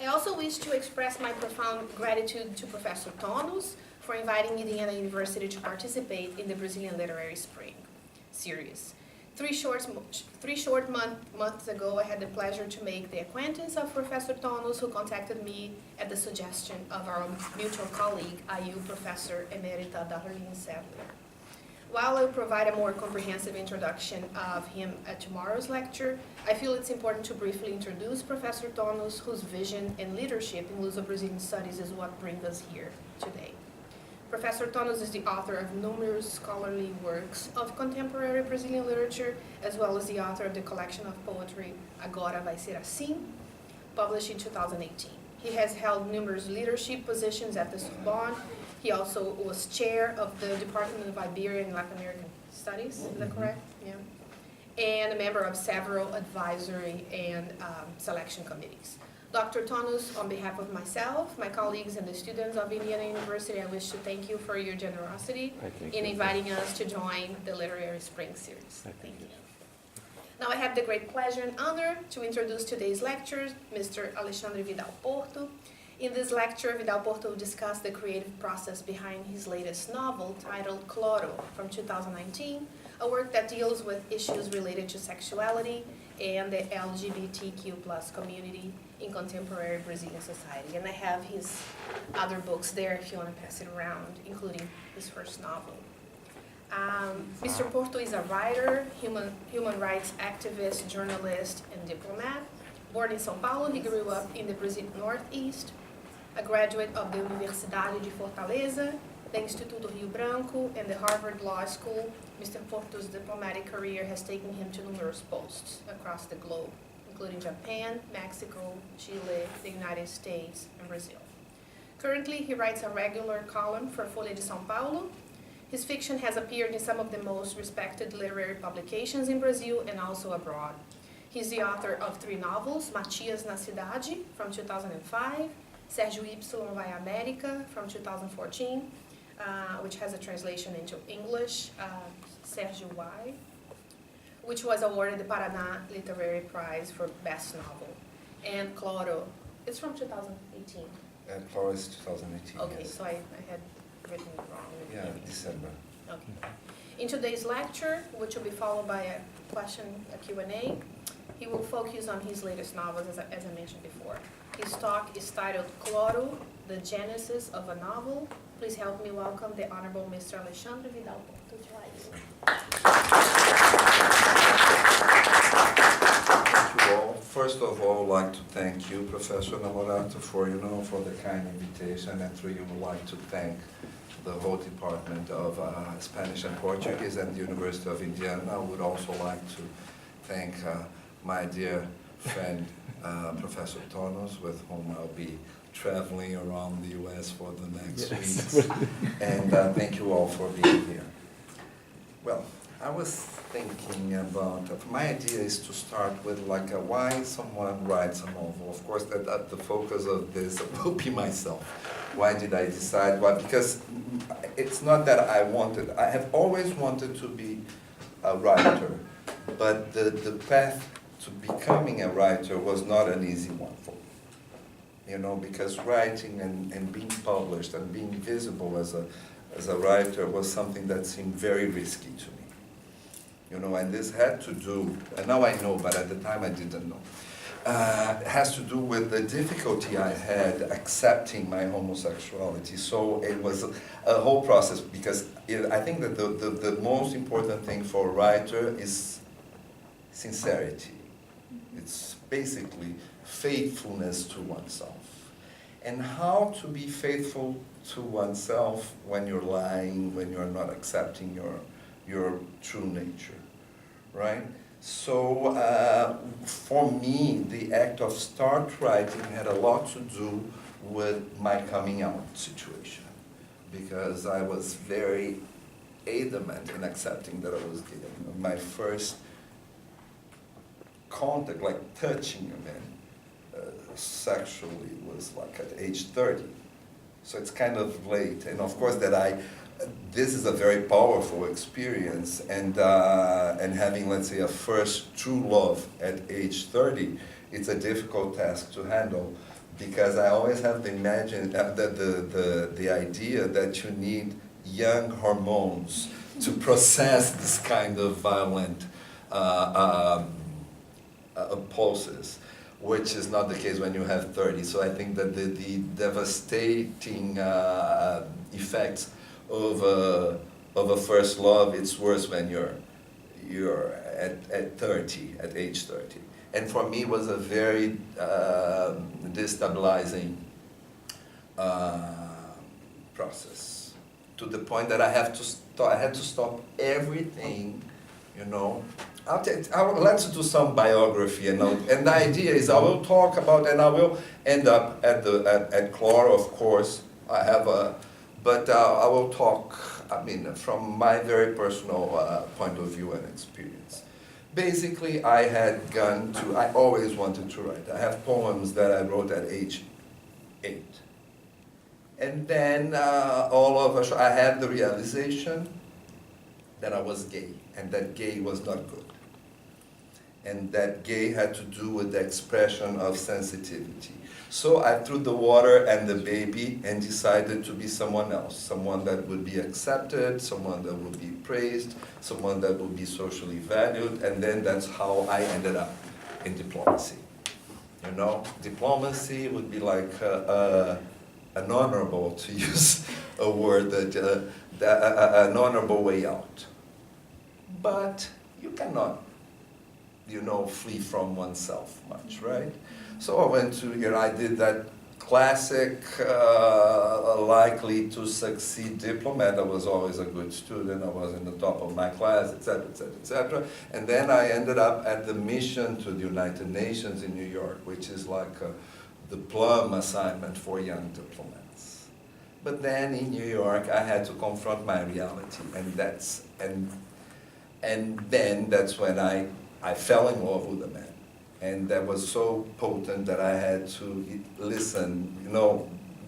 I also wish to express my profound gratitude to Professor Tonos for inviting Indiana University to participate in the Brazilian Literary Spring series. Three short months ago, I had the pleasure to make the acquaintance of Professor Tonos, who contacted me at the suggestion of our mutual colleague, IU Professor Emerita Chlorine Sadler. While I'll provide a more comprehensive introduction of him at tomorrow's lecture, I feel it's important to briefly introduce Professor Tonos, whose vision and leadership in Luso-Brazilian studies is what bring us here today. Professor Tonos is the author of numerous scholarly works of contemporary Brazilian literature, as well as the author of the collection of poetry Agora Vai Ser Assim, published in 2018. He has held numerous leadership positions at the Sorbonne. He also was chair of the Department of Iberian and Latin American Studies, is that correct? Yeah. And a member of several advisory and selection committees. Dr. Tonos, on behalf of myself, my colleagues, and the students of Indiana University, I wish to thank you for your generosity in inviting us to join the Literary Spring Series. Thank you. Now I have the great pleasure and honor to introduce today's lecturer, Mr. Alexandre Vidal Porto. In this lecture, Vidal Porto will discuss the creative process behind his latest novel titled Cloro from 2019, a work that deals with issues related to sexuality and the LGBTQ+ community in contemporary Brazilian society. And I have his other books there if you want to pass it around, including his first novel. Mr. Porto is a writer, human rights activist, journalist, and diplomat. Born in São Paulo, he grew up in the Brazil Northeast, a graduate of the Universidade de Fortaleza, the Instituto Rio Branco, and the Harvard Law School. Mr. Porto's diplomatic career has taken him to numerous posts across the globe, including Japan, Mexico, Chile, the United States, and Brazil. Currently, he writes a regular column for Folha de São Paulo. His fiction has appeared in some of the most respected literary publications in Brazil and also abroad. He's the author of 3 novels, Matias na Cidade from 2005, Sergio Vai América from 2014, which has a translation into English, Sergio Y, which was awarded the Paraná Literary Prize for Best Novel. And Cloro, it's from 2018. And Cloro is 2018, Okay, yes. so I had written it wrong. Yeah, December. Okay. In today's lecture, which will be followed by a Q&A, he will focus on his latest novels, as I mentioned before. His talk is titled Cloro, the Genesis of a Novel. Please help me welcome the Honorable Mr. Alexandre Vidal Porto Lecture. Thank you all. First of all, I'd like to thank you, Professor Namorato, for the kind invitation, and through you, would like to thank the whole Department of Spanish and Portuguese and the University of Indiana. I would also like to thank my dear friend, Professor Tonos, with whom I'll be traveling around the U.S. for the next weeks. And thank you all for being here. Well, I was thinking about, my idea is to start with why someone writes a novel. Of course, that the focus of this will be myself. Why did I decide? Well, because it's not that I have always wanted to be a writer, but the path to becoming a writer was not an easy one for me. You know, because writing and being published and being visible as a writer was something that seemed very risky to me. You know, and this had to do, and now I know, but at the time I didn't know. It has to do with the difficulty I had accepting my homosexuality. So it was a whole process, because I think that the most important thing for a writer is sincerity. It's basically faithfulness to oneself. And how to be faithful to oneself when you're lying, when you're not accepting your true nature, right? So for me, the act of start writing had a lot to do with my coming out situation, because I was very adamant in accepting that I was gay. My first contact, like touching a man sexually, was like at age 30. So it's kind of late. And of course that I this is a very powerful experience, and having, let's say, a first true love at age 30, it's a difficult task to handle, because I always have the idea that you need young hormones to process this kind of violent pulses, which is not the case when you have 30. So I think that the devastating effects of a first love, it's worse when you're at 30, at age 30. And for me, it was a very destabilizing process, to the point that I had to stop everything, you know. Let's do some biography, and the idea is I will talk about, and I will end up at Cloro, of course. But I will talk, I mean, from my very personal point of view and experience. Basically, I always wanted to write. I have poems that I wrote at age 8. And then I had the realization that I was gay, and that gay was not good. And that gay had to do with the expression of sensitivity. So I threw the water and the baby and decided to be someone else, someone that would be accepted, someone that would be praised, someone that would be socially valued, and then that's how I ended up in diplomacy. You know, diplomacy would be like an honorable, to use a word, an honorable way out. But you cannot, you know, flee from oneself much, right? So I went to, I did that classic, likely to succeed diplomat. I was always a good student. I was in the top of my class, etc., etc., etc. And then I ended up at the mission to the United Nations in New York, which is like a diploma assignment for young diplomats. But then in New York, I had to confront my reality, and then that's when I fell in love with a man. And that was so potent that I had to listen, you know,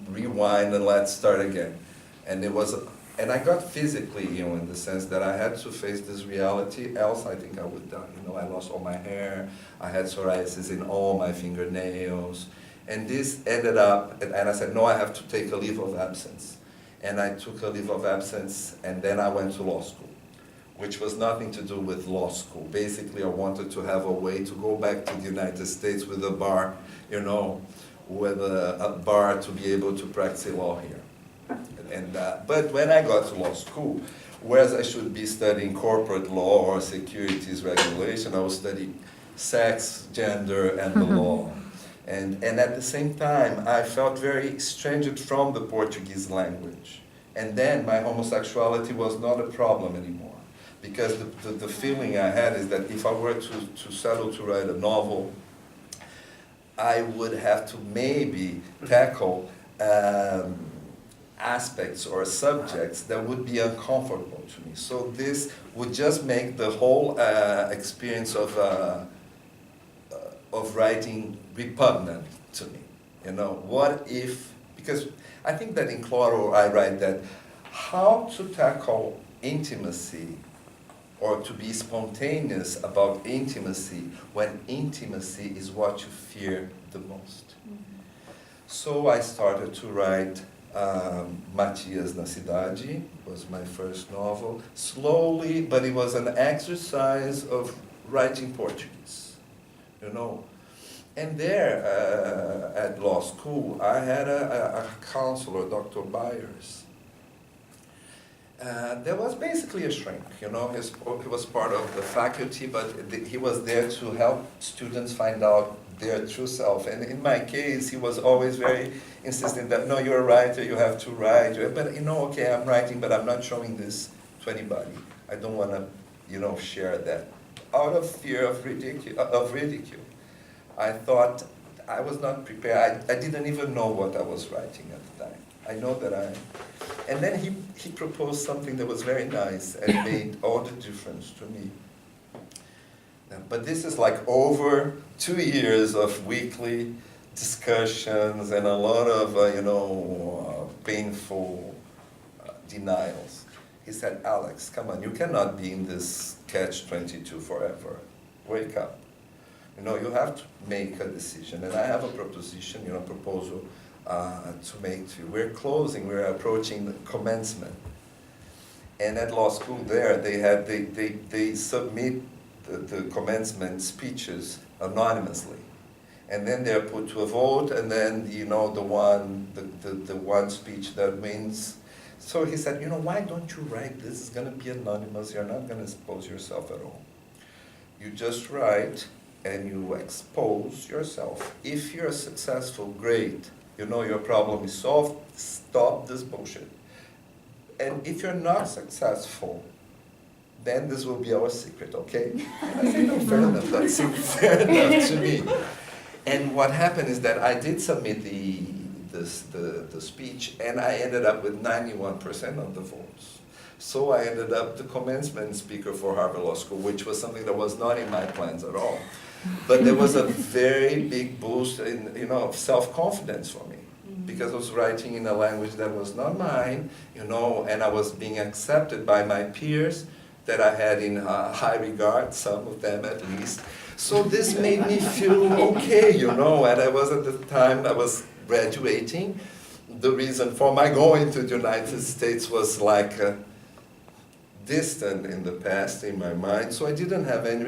rewind and let's start again. And I got physically ill in the sense that I had to face this reality, else I think I would die. You know, I lost all my hair, I had psoriasis in all my fingernails. And this ended up, and I said, no, I have to take a leave of absence. And I took a leave of absence, and then I went to law school, which was nothing to do with law school. Basically, I wanted to have a way to go back to the United States with a bar, you know, with a bar to be able to practice law here. But when I got to law school, whereas I should be studying corporate law or securities regulation, I was studying sex, gender, and the law. And at the same time, I felt very estranged from the Portuguese language. And then my homosexuality was not a problem anymore. Because the feeling I had is that if I were to settle to write a novel, I would have to maybe tackle aspects or subjects that would be uncomfortable to me. So this would just make the whole experience of writing repugnant to me. You know, what if, because I think that in Cloro I write that how to tackle intimacy or to be spontaneous about intimacy when intimacy is what you fear the most. Mm-hmm. So I started to write Matias, cidade, was my first novel, slowly, but it was an exercise of writing Portuguese, you know. And there, at law school, I had a counselor, Dr. Byers. There was basically a shrink, you know, he was part of the faculty, but he was there to help students find out their true self. And in my case, he was always very insistent that, no, you're a writer, you have to write. But, you know, okay, I'm writing, but I'm not showing this to anybody. I don't want to, you know, share that. Out of fear of ridicule. I thought I was not prepared. I didn't even know what I was writing at the time. I know that and then he proposed something that was very nice and made all the difference to me. But this is like over 2 years of weekly discussions and a lot of, you know, painful denials. He said, Alex, come on, you cannot be in this catch-22 forever. Wake up. You know, you have to make a decision. And I have a proposition, you know, proposal to make to you. We're closing, we're approaching the commencement. And at law school there, they submit the commencement speeches anonymously. And then they're put to a vote, and then, you know, the one speech that wins. So he said, you know, why don't you write this? It's going to be anonymous. You're not going to expose yourself at all. You just write, and you expose yourself. If you're successful, great. You know your problem is solved. Stop this bullshit. And if you're not successful, then this will be our secret, okay? And I said, no, fair enough. That seemed fair enough to me. And what happened is that I did submit the speech, and I ended up with 91% of the votes. So I ended up the commencement speaker for Harvard Law School, which was something that was not in my plans at all. But there was a very big boost in, you know, of self-confidence for me, because I was writing in a language that was not mine, you know, and I was being accepted by my peers that I had in high regard, some of them at least. So this made me feel okay, you know, and I was at the time, I was graduating. The reason for my going to the United States was like distant in the past in my mind, so I didn't have any